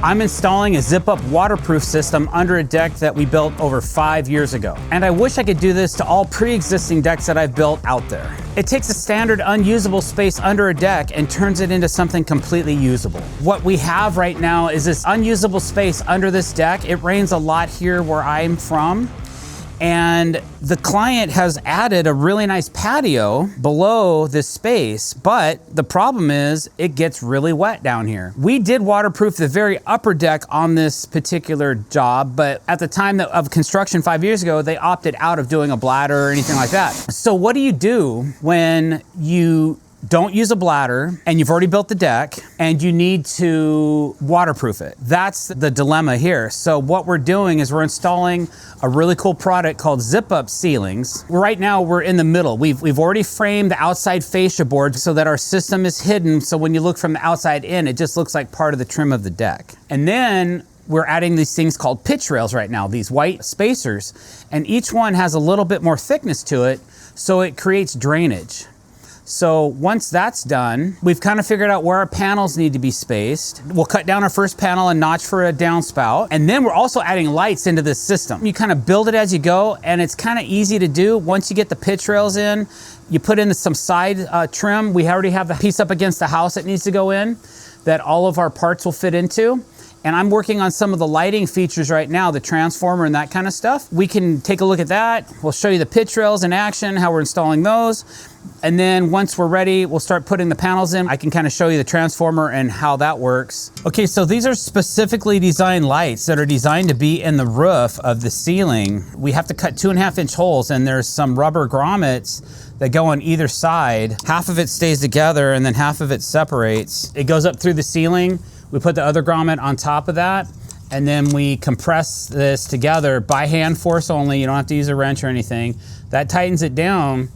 I'm installing a zip-up waterproof system under a deck that we built over 5 years ago. And I wish I could do this to all pre-existing decks that I've built out there. It takes a standard unusable space under a deck and turns it into something completely usable. What we have right now is this unusable space under this deck. It rains a lot here where I'm from. And the client has added a really nice patio below this space, but the problem is it gets really wet down here. We did waterproof the very upper deck on this particular job, but at the time of construction 5 years ago, they opted out of doing a bladder or anything like that. So what do you do when you don't use a bladder and you've already built the deck and you need to waterproof it? That's the dilemma here. So what we're doing is we're installing a really cool product called zip-up ceilings. Right now we're in the middle. We've already framed the outside fascia board so that our system is hidden. So when you look from the outside in, it just looks like part of the trim of the deck. And then we're adding these things called pitch rails right now, these white spacers, and each one has a little bit more thickness to it, so it creates drainage. So once that's done, we've kind of figured out where our panels need to be spaced. We'll cut down our first panel and notch for a downspout. And then we're also adding lights into this system. You kind of build it as you go, and it's kind of easy to do. Once you get the pitch rails in, you put in some side trim. We already have the piece up against the house that needs to go in that all of our parts will fit into. And I'm working on some of the lighting features right now, the transformer and that kind of stuff. We can take a look at that. We'll show you the pitch rails in action, how we're installing those. And then once we're ready, we'll start putting the panels in. I can kind of show you the transformer and how that works. Okay, so these are specifically designed lights that are designed to be in the roof of the ceiling. We have to cut 2.5-inch holes, and there's some rubber grommets that go on either side. Half of it stays together and then half of it separates. It goes up through the ceiling. We put the other grommet on top of that, and then we compress this together by hand force only. You don't have to use a wrench or anything. That tightens it down.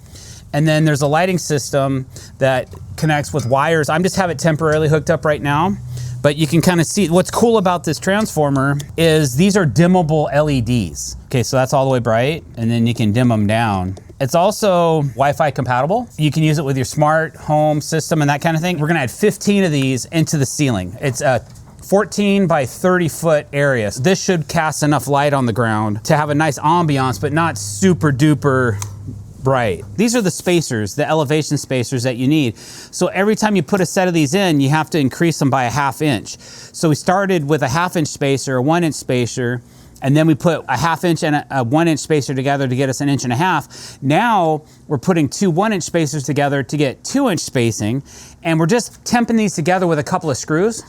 And then there's a lighting system that connects with wires. I'm just have it temporarily hooked up right now, but you can kind of see what's cool about this transformer is these are dimmable LEDs. Okay, so that's all the way bright, and then you can dim them down. It's also Wi-Fi compatible. You can use it with your smart home system and that kind of thing. We're gonna add 15 of these into the ceiling. It's a 14 by 30 foot area. So this should cast enough light on the ground to have a nice ambiance, but not super duper bright. These are the spacers, the elevation spacers that you need. So every time you put a set of these in, you have to increase them by a 1/2 inch. So we started with a 1/2 inch spacer, a 1 inch spacer, and then we put a 1/2 inch and a 1 inch spacer together to get us 1.5 inches. Now we're putting 2 1 inch spacers together to get 2 inch spacing. And we're just temping these together with a couple of screws.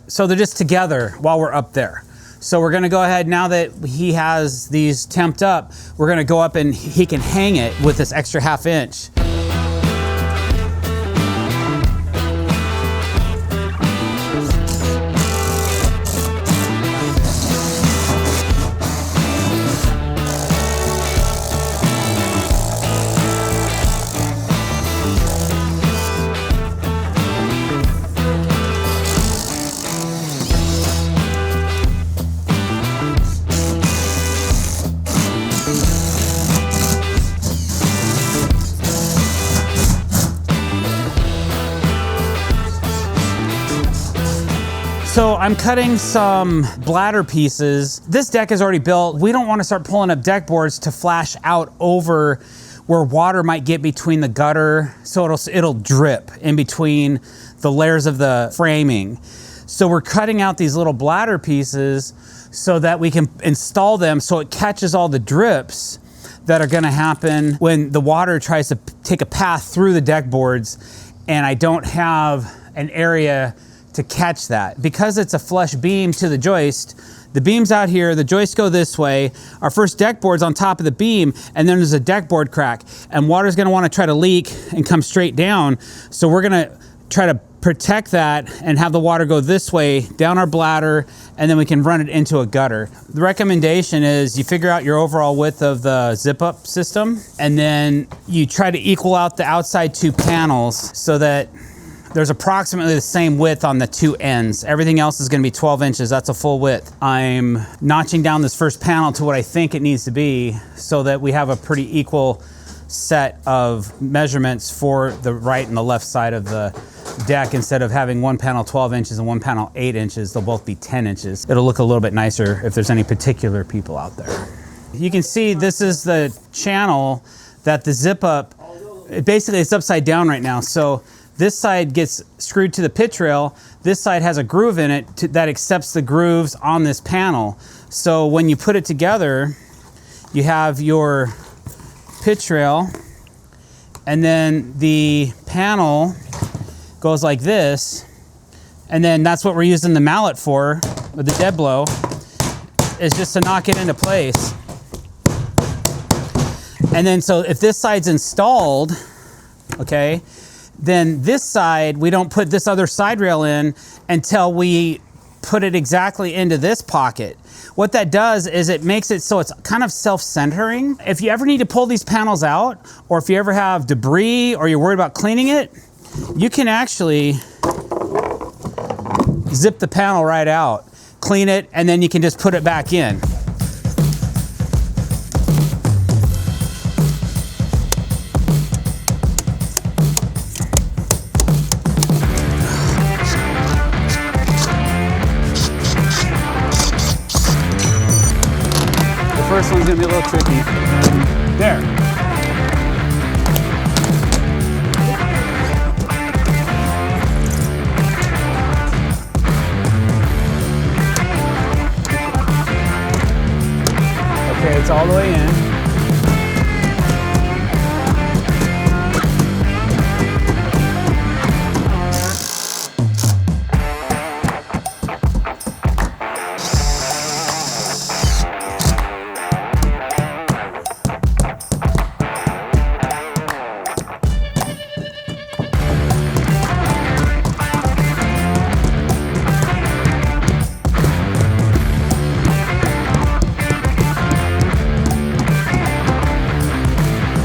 So they're just together while we're up there. So we're gonna go ahead, now that he has these temped up, we're gonna go up and he can hang it with this extra 1/2 inch. So I'm cutting some bladder pieces. This deck is already built. We don't want to start pulling up deck boards to flash out over where water might get between the gutter, so it'll drip in between the layers of the framing. So we're cutting out these little bladder pieces so that we can install them so it catches all the drips that are gonna happen when the water tries to take a path through the deck boards, and I don't have an area to catch that. Because it's a flush beam to the joist, the beam's out here, the joists go this way, our first deck board's on top of the beam, and then there's a deck board crack, and water's gonna wanna try to leak and come straight down. So we're gonna try to protect that and have the water go this way down our bladder, and then we can run it into a gutter. The recommendation is you figure out your overall width of the zip-up system, and then you try to equal out the outside 2 panels so that there's approximately the same width on the 2 ends. Everything else is gonna be 12 inches, that's a full width. I'm notching down this first panel to what I think it needs to be so that we have a pretty equal set of measurements for the right and the left side of the deck, instead of having one panel 12 inches and one panel 8 inches, they'll both be 10 inches. It'll look a little bit nicer if there's any particular people out there. You can see this is the channel that the zip up, basically it's upside down right now. So this side gets screwed to the pitch rail. This side has a groove in it that accepts the grooves on this panel. So when you put it together, you have your pitch rail, and then the panel goes like this. And then that's what we're using the mallet for, with the dead blow, is just to knock it into place. And then so if this side's installed, okay, then this side, we don't put this other side rail in until we put it exactly into this pocket. What that does is it makes it so it's kind of self-centering. If you ever need to pull these panels out, or if you ever have debris or you're worried about cleaning it, you can actually zip the panel right out, clean it, and then you can just put it back in. First one's gonna be a little tricky. There. Okay, it's all the way in.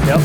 Yep.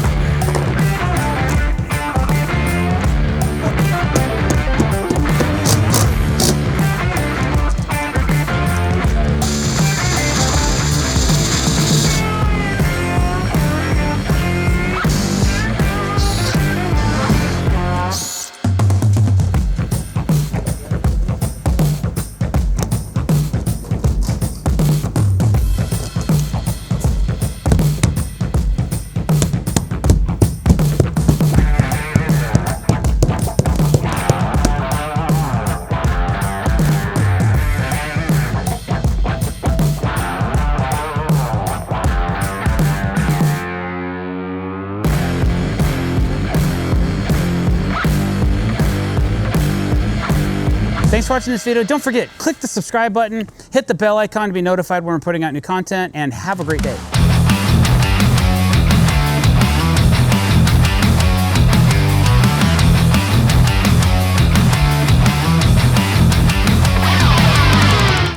Thanks for watching this video. Don't forget, click the subscribe button, hit the bell icon to be notified when we're putting out new content, and have a great day.